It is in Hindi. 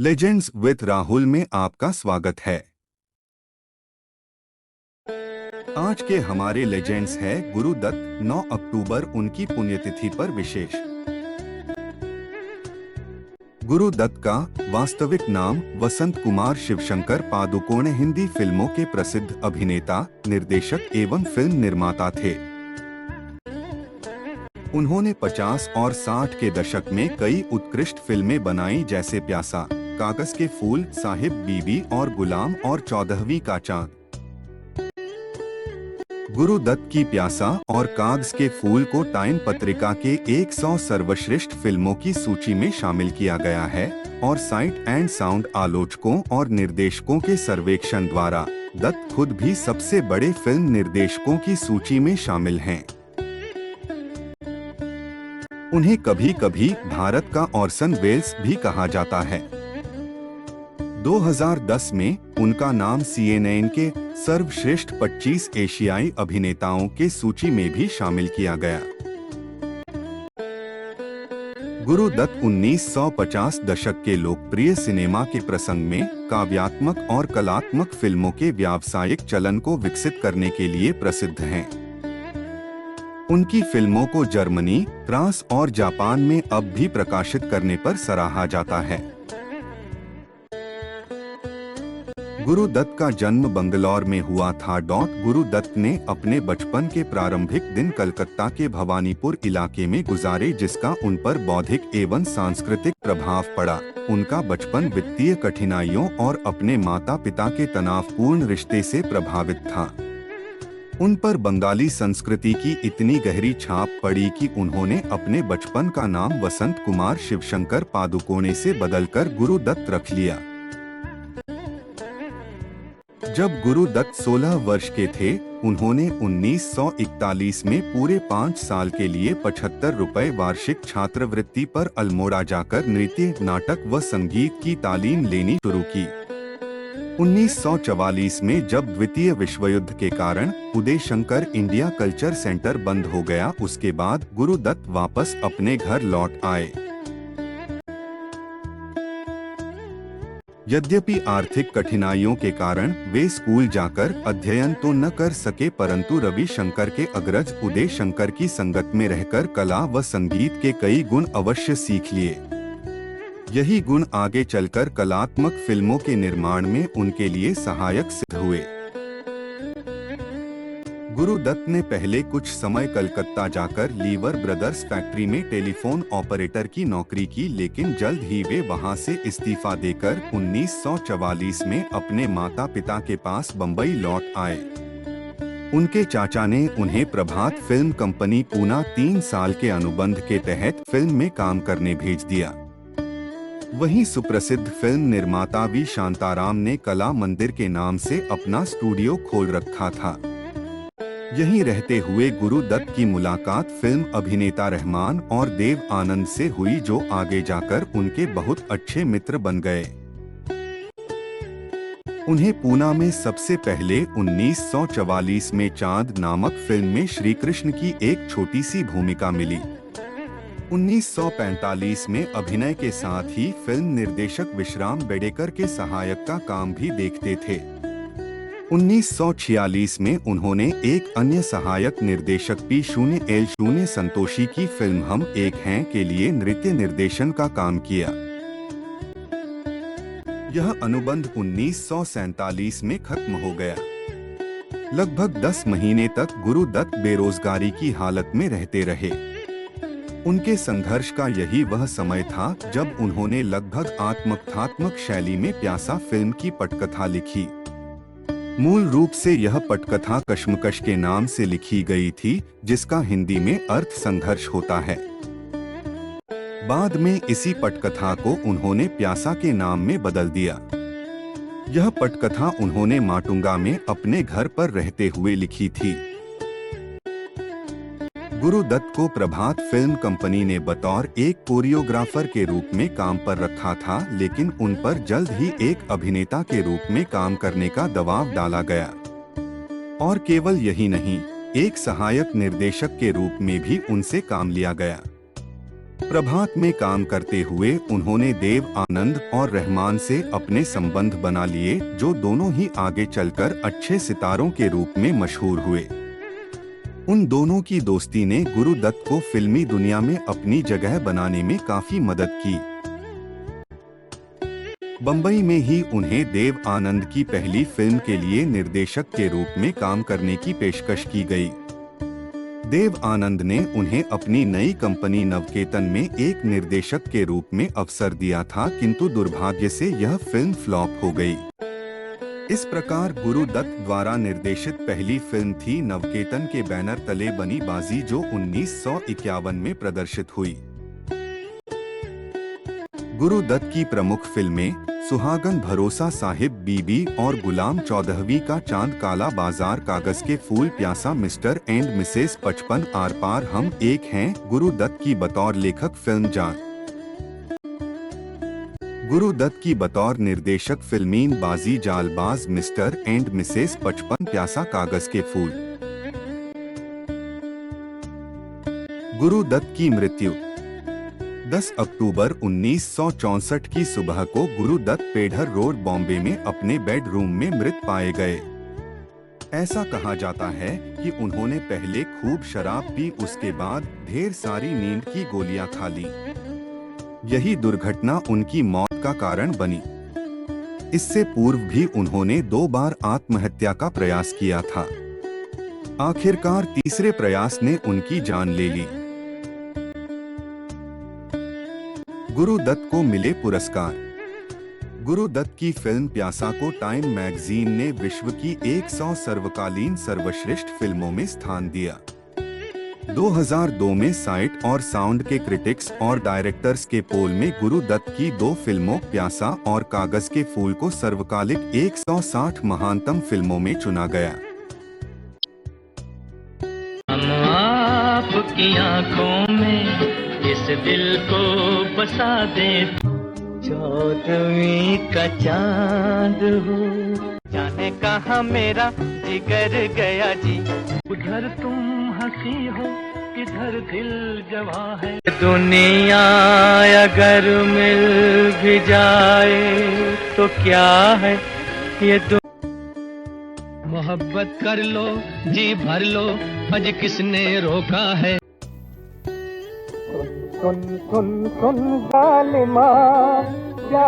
लेजेंड्स विद राहुल में आपका स्वागत है। आज के हमारे लेजेंड्स है गुरुदत्त। 9 अक्टूबर उनकी पुण्यतिथि पर विशेष। गुरुदत्त का वास्तविक नाम वसंत कुमार शिवशंकर पादुकोण हिंदी फिल्मों के प्रसिद्ध अभिनेता, निर्देशक एवं फिल्म निर्माता थे। उन्होंने 50 और 60 के दशक में कई उत्कृष्ट फिल्में बनाई, जैसे प्यासा, कागज के फूल, साहिब बीबी और गुलाम और 14वीं का चांद। गुरुदत्त की प्यासा और कागज के फूल को टाइम पत्रिका के 100 सर्वश्रेष्ठ फिल्मों की सूची में शामिल किया गया है और साइट एंड साउंड आलोचकों और निर्देशकों के सर्वेक्षण द्वारा दत्त खुद भी सबसे बड़े फिल्म निर्देशकों की सूची में शामिल हैं। उन्हें कभी कभी भारत का ऑर्सन वेल्स भी कहा जाता है। 2010 में उनका नाम CNN के सर्वश्रेष्ठ 25 एशियाई अभिनेताओं के सूची में भी शामिल किया गया। गुरुदत्त 1950 दशक के लोकप्रिय सिनेमा के प्रसंग में काव्यात्मक और कलात्मक फिल्मों के व्यावसायिक चलन को विकसित करने के लिए प्रसिद्ध हैं। उनकी फिल्मों को जर्मनी, फ्रांस और जापान में अब भी प्रकाशित करने पर सराहा जाता है। गुरुदत्त का जन्म बंगलौर में हुआ था। गुरुदत्त ने अपने बचपन के प्रारंभिक दिन कलकत्ता के भवानीपुर इलाके में गुजारे, जिसका उन पर बौद्धिक एवं सांस्कृतिक प्रभाव पड़ा। उनका बचपन वित्तीय कठिनाइयों और अपने माता पिता के तनावपूर्ण रिश्ते से प्रभावित था। उन पर बंगाली संस्कृति की इतनी गहरी छाप पड़ी कि उन्होंने अपने बचपन का नाम वसंत कुमार शिवशंकर पादुकोणे से बदलकर गुरुदत्त रख लिया। जब गुरुदत्त 16 वर्ष के थे, उन्होंने 1941 में पूरे 5 साल के लिए 75 रुपए वार्षिक छात्रवृत्ति पर अल्मोड़ा जाकर नृत्य, नाटक व संगीत की तालीम लेनी शुरू की। 1944 में जब द्वितीय विश्व युद्ध के कारण Uday Shankar India culture centre बंद हो गया, उसके बाद गुरुदत्त वापस अपने घर लौट आए। यद्यपि आर्थिक कठिनाइयों के कारण वे स्कूल जाकर अध्ययन तो न कर सके, परंतु रवि शंकर के अग्रज उदय शंकर की संगत में रहकर कला व संगीत के कई गुण अवश्य सीख लिए। यही गुण आगे चलकर कलात्मक फिल्मों के निर्माण में उनके लिए सहायक सिद्ध हुए। गुरुदत्त ने पहले कुछ समय कलकत्ता जाकर लीवर ब्रदर्स फैक्ट्री में टेलीफोन ऑपरेटर की नौकरी की, लेकिन जल्द ही वे वहां से इस्तीफा देकर 1944 में अपने माता पिता के पास बंबई लौट आए। उनके चाचा ने उन्हें प्रभात फिल्म कंपनी पूना 3 साल के अनुबंध के तहत फिल्म में काम करने भेज दिया। वहीं सुप्रसिद्ध फिल्म निर्माता वी शांताराम ने कला मंदिर के नाम से अपना स्टूडियो खोल रखा था। यहीं रहते हुए गुरुदत्त की मुलाकात फिल्म अभिनेता रहमान और देव आनंद से हुई, जो आगे जाकर उनके बहुत अच्छे मित्र बन गए। उन्हें पूना में सबसे पहले 1944 में चांद नामक फिल्म में श्री कृष्ण की एक छोटी सी भूमिका मिली। 1945 में अभिनय के साथ ही फिल्म निर्देशक विश्राम बेडेकर के सहायक का काम भी देखते थे। 1946 में उन्होंने एक अन्य सहायक निर्देशक P0L0 संतोषी की फिल्म हम एक हैं के लिए नृत्य निर्देशन का काम किया। यह अनुबंध 1947 में खत्म हो गया। लगभग 10 महीने तक गुरुदत्त बेरोजगारी की हालत में रहते रहे। उनके संघर्ष का यही वह समय था जब उन्होंने लगभग आत्मकथात्मक शैली में प्यासा फिल्म की पटकथा लिखी। मूल रूप से यह पटकथा कश्मकश के नाम से लिखी गई थी, जिसका हिंदी में अर्थ संघर्ष होता है। बाद में इसी पटकथा को उन्होंने प्यासा के नाम में बदल दिया। यह पटकथा उन्होंने माटुंगा में अपने घर पर रहते हुए लिखी थी। गुरुदत्त को प्रभात फिल्म कंपनी ने बतौर एक कोरियोग्राफर के रूप में काम पर रखा था, लेकिन उन पर जल्द ही एक अभिनेता के रूप में काम करने का दबाव डाला गया। और केवल यही नहीं, एक सहायक निर्देशक के रूप में भी उनसे काम लिया गया। प्रभात में काम करते हुए उन्होंने देव आनंद और रहमान से अपने संबंध बना लिए, जो दोनों ही आगे चलकर अच्छे सितारों के रूप में मशहूर हुए। उन दोनों की दोस्ती ने गुरुदत्त को फिल्मी दुनिया में अपनी जगह बनाने में काफी मदद की। बम्बई में ही उन्हें देव आनंद की पहली फिल्म के लिए निर्देशक के रूप में काम करने की पेशकश की गई। देव आनंद ने उन्हें अपनी नई कंपनी नवकेतन में एक निर्देशक के रूप में अवसर दिया था, किंतु दुर्भाग्य से यह फिल्म फ्लॉप हो गई। इस प्रकार गुरुदत्त द्वारा निर्देशित पहली फिल्म थी नवकेतन के बैनर तले बनी बाजी, जो 1951 में प्रदर्शित हुई। गुरुदत्त की प्रमुख फिल्में सुहागन भरोसा साहिब बीबी और गुलाम 14वीं का चांद, काला बाजार, कागज के फूल, प्यासा, मिस्टर एंड मिसेस 55, आर पार, हम एक हैं। गुरुदत्त की बतौर लेखक फिल्म जान। गुरुदत्त की बतौर निर्देशक फिल्मीन बाजी, जालबाज, मिस्टर एंड मिसेस 55, प्यासा, कागज के फूल। गुरुदत्त की मृत्यु 10 अक्टूबर 1964 की सुबह को गुरुदत्त पेढ़र रोड बॉम्बे में अपने बेडरूम में मृत पाए गए। ऐसा कहा जाता है कि उन्होंने पहले खूब शराब पी, उसके बाद ढेर सारी नींद की गोलियां खा ली। यही दुर्घटना उनकी मौत का कारण बनी। इससे पूर्व भी उन्होंने 2 बार आत्महत्या का प्रयास किया था। आखिरकार तीसरे प्रयास ने उनकी जान ले ली। गुरुदत्त को मिले पुरस्कार। गुरुदत्त की फिल्म प्यासा को टाइम मैगजीन ने विश्व की 100 सर्वकालीन सर्वश्रेष्ठ फिल्मों में स्थान दिया। 2002 में साइट और साउंड के क्रिटिक्स और डायरेक्टर्स के पोल में गुरुदत्त की 2 फिल्मों प्यासा और कागज के फूल को सर्वकालिक 160 महानतम फिल्मों में चुना गया। हम आपकी आंखों में इस दिल को बसा दे, 14वीं का चांद हो, जाने कहाँ मेरा जिगर गया जी, उधर तुम हंसी हो, इधर दिल जवा है। दुनिया अगर मिल भी जाए तो क्या है ये मोहब्बत कर लो, जी भर लो, आज किसने रोका है। सुन सुन सुन जालिमा, क्या